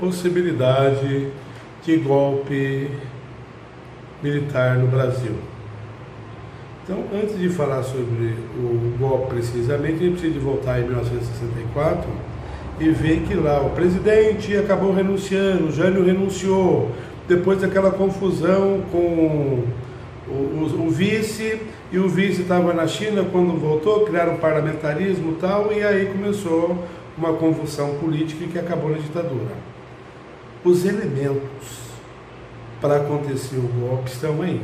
possibilidade de golpe militar no Brasil. Então, antes de falar sobre o golpe precisamente, a gente precisa de voltar em 1964 e ver que lá o presidente acabou renunciando, o Jânio renunciou, depois daquela confusão com o vice, e o vice estava na China, quando voltou, criaram parlamentarismo e tal, e aí começou uma convulsão política que acabou na ditadura. Os elementos para acontecer o golpe estão aí.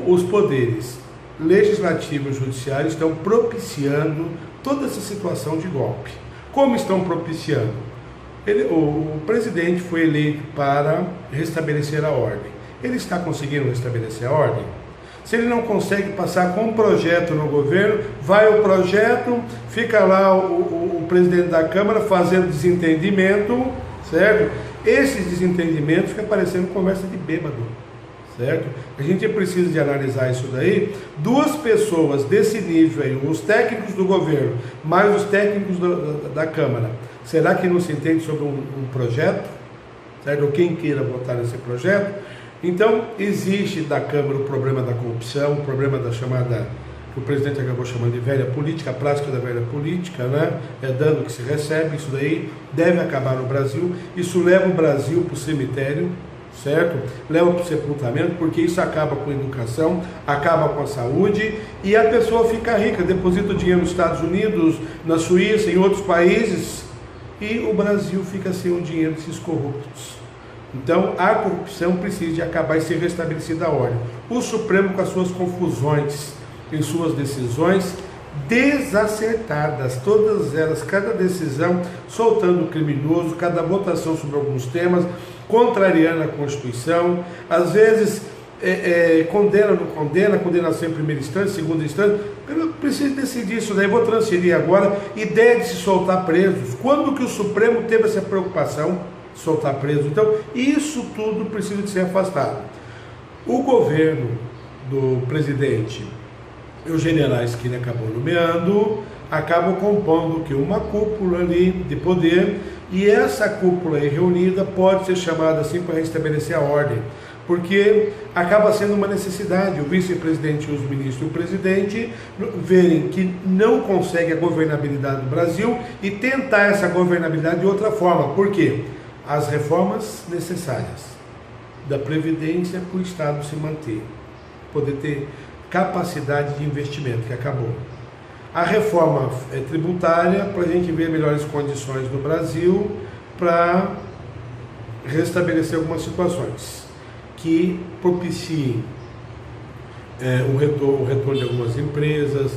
Os poderes legislativo e judiciário estão propiciando toda essa situação de golpe. Como estão propiciando? O presidente foi eleito para restabelecer a ordem. Ele está conseguindo restabelecer a ordem? Se ele não consegue passar com um projeto no governo, vai o projeto, fica lá o presidente da Câmara fazendo desentendimento, certo? Esses desentendimentos ficam parecendo conversa de bêbado, certo? A gente precisa de analisar isso daí. Duas pessoas desse nível aí, os técnicos do governo, mais os técnicos da Câmara, será que não se entende sobre um projeto? Certo? Ou quem queira votar nesse projeto? Então, existe da Câmara o problema da corrupção, o problema da chamada, que o presidente acabou chamando de velha política, a prática da velha política, né? É dano que se recebe, isso daí deve acabar no Brasil. Isso leva o Brasil para o cemitério, certo? Leva para o sepultamento, porque isso acaba com a educação, acaba com a saúde, e a pessoa fica rica, deposita o dinheiro nos Estados Unidos, na Suíça, em outros países, e o Brasil fica sem o dinheiro desses corruptos. Então, a corrupção precisa de acabar e ser restabelecida a ordem. O Supremo, com as suas confusões em suas decisões desacertadas, todas elas, cada decisão soltando o criminoso, cada votação sobre alguns temas, contrariando a Constituição, às vezes condena, não condena, condenação em primeira instância, segunda instância. Eu preciso decidir isso daí, vou transferir agora. Ideia de se soltar presos. Quando que o Supremo teve essa preocupação? Soltar presos. Então, isso tudo precisa de ser afastado. O governo do presidente e os generais que ele acabou nomeando acabam compondo que uma cúpula ali de poder, e essa cúpula aí reunida pode ser chamada assim para restabelecer a ordem, porque acaba sendo uma necessidade o vice-presidente, os ministros e o presidente verem que não consegue a governabilidade do Brasil e tentar essa governabilidade de outra forma. Por quê? As reformas necessárias da Previdência para o Estado se manter, poder ter capacidade de investimento, que acabou. A reforma tributária, para a gente ver melhores condições no Brasil, para restabelecer algumas situações que propiciem o retorno de algumas empresas,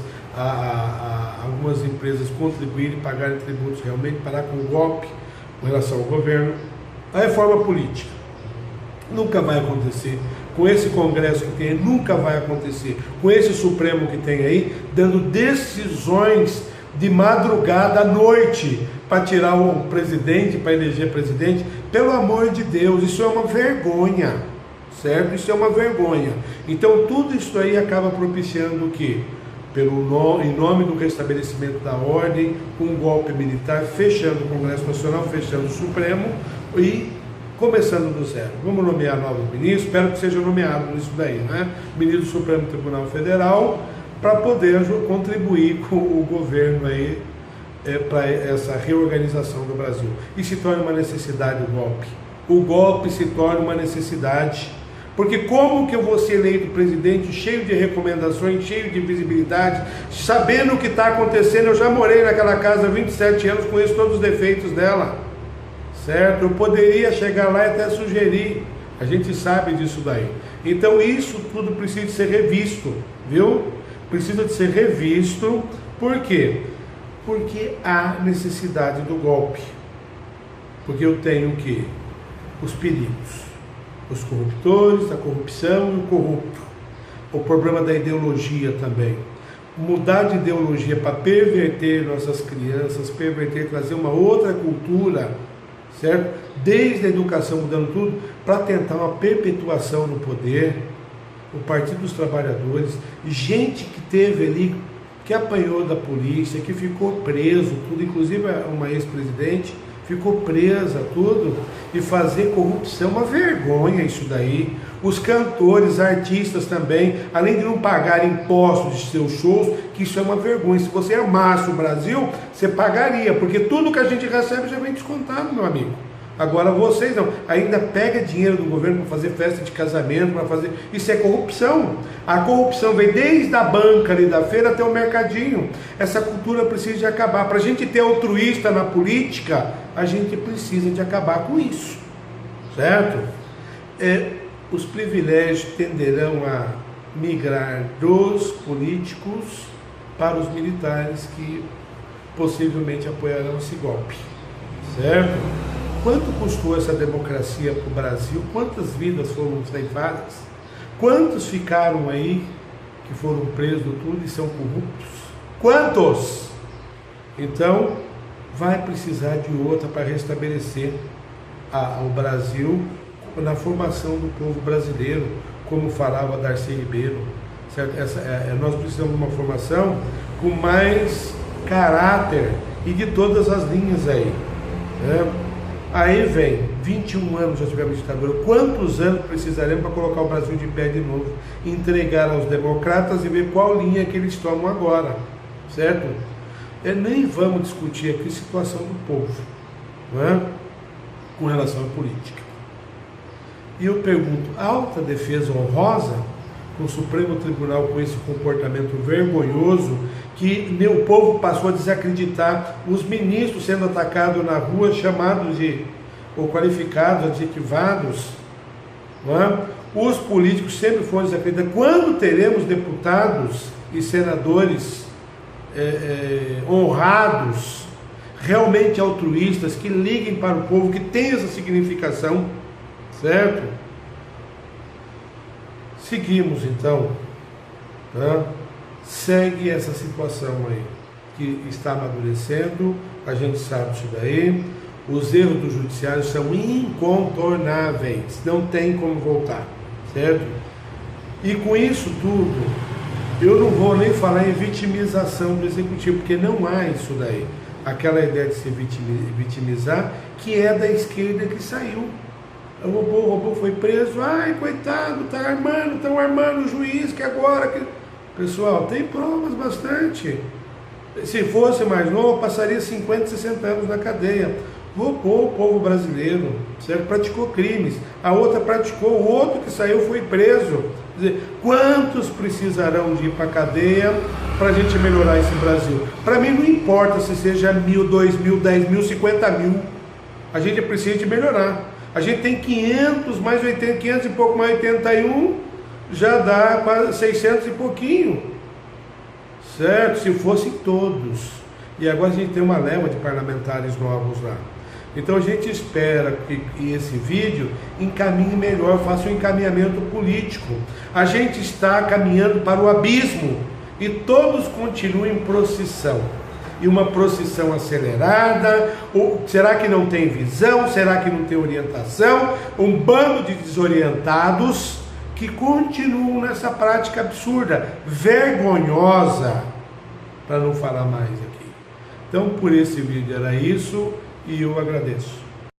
algumas empresas contribuírem, pagarem tributos realmente, parar com o golpe com relação ao governo. A reforma política nunca vai acontecer com esse Congresso que tem, nunca vai acontecer com esse Supremo que tem aí, dando decisões de madrugada à noite para tirar o presidente, para eleger presidente. Pelo amor de Deus, isso é uma vergonha, certo? Isso é uma vergonha. Então tudo isso aí acaba propiciando o quê? Em nome do restabelecimento da ordem, um golpe militar, fechando o Congresso Nacional, fechando o Supremo e começando do zero. Vamos nomear novos ministros, espero que seja nomeado nisso daí, né? Ministro do Supremo Tribunal Federal, para poder contribuir com o governo aí para essa reorganização do Brasil. E se torna uma necessidade o golpe. O golpe se torna uma necessidade. Porque como que eu vou ser eleito presidente, cheio de recomendações, cheio de visibilidade, sabendo o que está acontecendo? Eu já morei naquela casa há 27 anos, conheço todos os defeitos dela, certo? Eu poderia chegar lá e até sugerir, a gente sabe disso daí. Então isso tudo precisa de ser revisto, viu? Precisa de ser revisto. Por quê? Porque há necessidade do golpe. Porque eu tenho o quê? Os perigos. Os corruptores, a corrupção e o corrupto. O problema da ideologia também. Mudar de ideologia para perverter nossas crianças, trazer uma outra cultura, certo? Desde a educação, mudando tudo, para tentar uma perpetuação no poder. O Partido dos Trabalhadores, gente que teve ali, que apanhou da polícia, que ficou preso, tudo, inclusive uma ex-presidente, ficou presa, tudo, e fazer corrupção, uma vergonha isso daí. Os cantores, artistas também, além de não pagar impostos de seus shows, que isso é uma vergonha. Se você amasse o Brasil, você pagaria, porque tudo que a gente recebe já vem descontado, meu amigo. Agora vocês não, ainda pega dinheiro do governo para fazer festa de casamento, para fazer, isso é corrupção. A corrupção vem desde a banca ali da feira até o mercadinho. Essa cultura precisa de acabar. Para a gente ter altruísta na política, a gente precisa de acabar com isso, certo? Os privilégios tenderão a migrar dos políticos para os militares que possivelmente apoiarão esse golpe, certo? Quanto custou essa democracia para o Brasil? Quantas vidas foram ceifadas? Quantos ficaram aí que foram presos tudo e são corruptos? Quantos? Então, vai precisar de outra para restabelecer o Brasil na formação do povo brasileiro, como falava Darcy Ribeiro, certo? Nós precisamos de uma formação com mais caráter e de todas as linhas aí, né? Aí vem 21 anos já tivemos ditadura. Quantos anos precisaremos para colocar o Brasil de pé de novo, entregar aos democratas e ver qual linha que eles tomam agora, certo? Nem vamos discutir aqui a situação do povo, não é? Com relação à política. E eu pergunto, alta defesa honrosa, com o Supremo Tribunal com esse comportamento vergonhoso, que o povo passou a desacreditar, os ministros sendo atacados na rua, chamados ou qualificados, adjetivados, não é? Os políticos sempre foram desacreditados. Quando teremos deputados e senadores honrados, realmente altruístas, que liguem para o povo, que tenham essa significação, certo? Seguimos então, tá? Segue essa situação aí, que está amadurecendo, a gente sabe isso daí, os erros do judiciário são incontornáveis, não tem como voltar, certo? E com isso tudo, eu não vou nem falar em vitimização do executivo, porque não há isso daí, aquela ideia de se vitimizar, que é da esquerda que saiu. O robô foi preso, ai coitado, estão armando o juiz que agora... Pessoal, tem provas bastante. Se fosse mais novo, passaria 50, 60 anos na cadeia. Roubou o povo brasileiro, certo? Praticou crimes. A outra praticou, o outro que saiu foi preso. Quer dizer, quantos precisarão de ir para a cadeia para a gente melhorar esse Brasil? Para mim não importa se seja 1.000, 2.000, 10.000, 50.000. A gente precisa de melhorar. A gente tem 500 mais 80, 500 e pouco mais 81, já dá quase 600 e pouquinho, certo? Se fossem todos. E agora a gente tem uma leva de parlamentares novos lá. Então a gente espera que esse vídeo encaminhe melhor, faça um encaminhamento político. A gente está caminhando para o abismo e todos continuam em procissão. E uma procissão acelerada, ou será que não tem visão? Será que não tem orientação? Um bando de desorientados que continuam nessa prática absurda, vergonhosa, para não falar mais aqui. Então, por esse vídeo era isso, e eu agradeço.